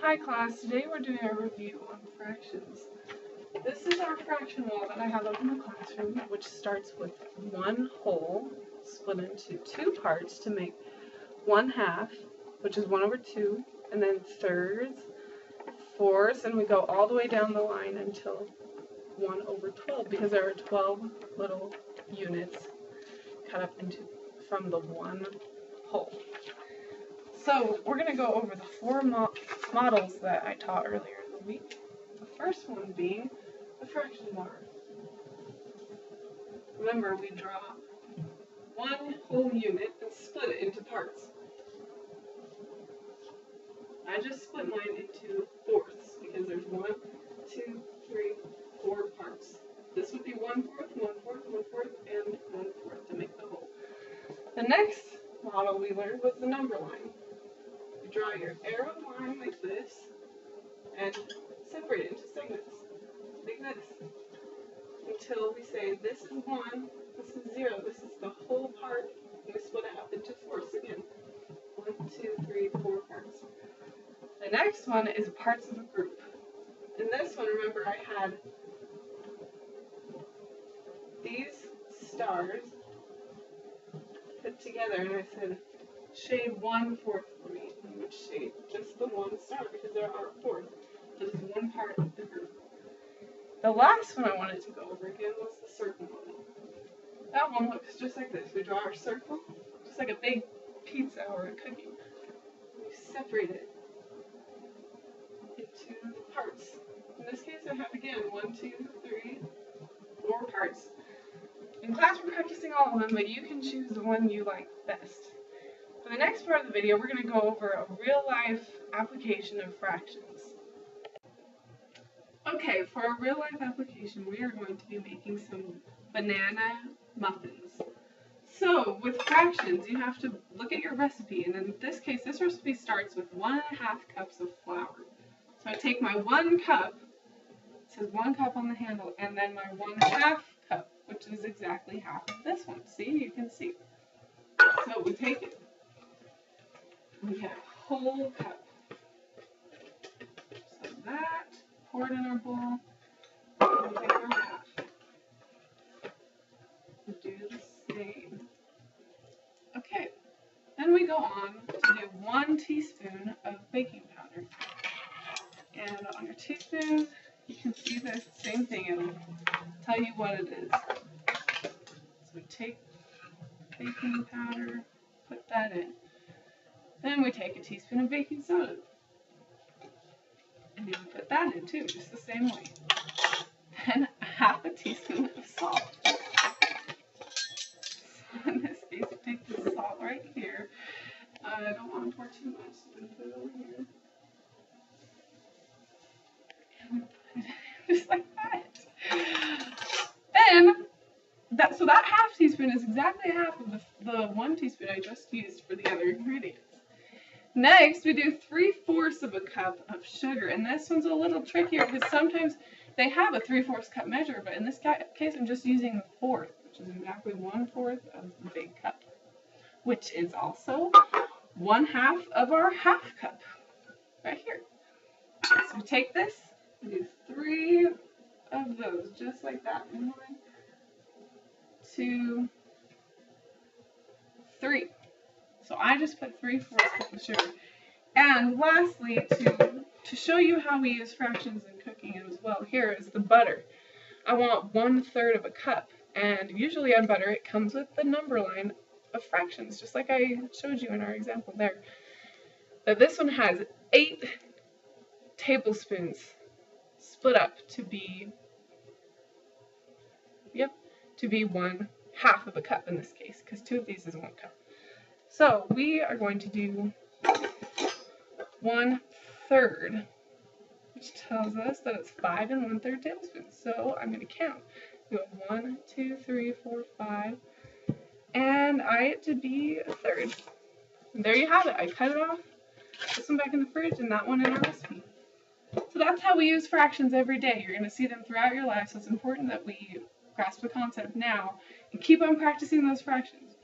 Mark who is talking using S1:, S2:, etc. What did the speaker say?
S1: Hi class, today we're doing a review on fractions. This is our fraction wall that I have up in the classroom, which starts with one whole split into two parts to make 1/2, which is 1/2, and then thirds, fourths, and we go all the way down the line until 1/12 because there are 12 little units cut up from the one whole. So we're going to go over the four models that I taught earlier in the week. The first one being the fraction bar. Remember, we draw one whole unit and split it into parts. I just split mine into fourths because there's 1, 2, 3, 4 parts. This would be 1/4, 1/4, 1/4, and 1/4 to make the whole. The next model we learned was the number line. You draw your arrow line like this and separate it into segments like this until we say this is 1, this is 0, this is the whole part, and we split it up into fourths again. 1, 2, 3, 4 parts. The next one is parts of a group. In this one, remember I had these stars put together and I said shade 1/4 for me. And you would shade just the one star because there are 4. This is one part of the group. The last one I wanted to go over again was the circle model. That one looks just like this. We draw our circle, just like a big pizza or a cookie. We separate it into parts. In this case, I have again 1, 2, 3, 4 parts. In class, we're practicing all of them, but you can choose the one you like best. For the next part of the video, we're going to go over a real-life application of fractions. Okay, for a real-life application, we are going to be making some banana muffins. So, with fractions, you have to look at your recipe, and in this case, this recipe starts with 1½ cups of flour. So I take my 1 cup, it says 1 cup on the handle, and then my 1½ cup, which is exactly half of this one. See, you can see. So we take it. We get a whole cup. So that, pour it in our bowl, and we take our half. We do the same. Okay, then we go on to do 1 teaspoon of baking powder. And on your teaspoon, you can see this same thing, it'll tell you what it is. So we take baking powder, put that in. Then we take a teaspoon of baking soda. And then we put that in too, just the same way. Then ½ a teaspoon of salt. So in this case, you take the salt right here. I don't want to pour too much, so I'm going to put it over here. And we put it in just like that. Then, so that ½ teaspoon is exactly half of the 1 teaspoon I just used for the other ingredients. Next, we do 3/4 of a cup of sugar, and this one's a little trickier because sometimes they have a 3/4 cup measure, but in this case, I'm just using the 1/4, which is exactly 1/4 of the big cup, which is also 1/2 of our ½ cup, right here. So we take this, we do 3 of those, just like that. 1, 2, 3. So I just put 3/4 cup of sugar. And lastly, to show you how we use fractions in cooking as well, here is the butter. I want 1/3 of a cup. And usually on butter, it comes with the number line of fractions, just like I showed you in our example there. But this one has 8 tablespoons split up to be 1/2 of a cup in this case, because 2 of these is 1 cup. So we are going to do 1/3, which tells us that it's 5 1/3 tablespoons. So I'm going to count. We have 1, 2, 3, 4, 5, and I it to be 1/3. And there you have it. I cut it off, put some back in the fridge, and that one in our recipe. So that's how we use fractions every day. You're going to see them throughout your life, so it's important that we grasp the concept now and keep on practicing those fractions.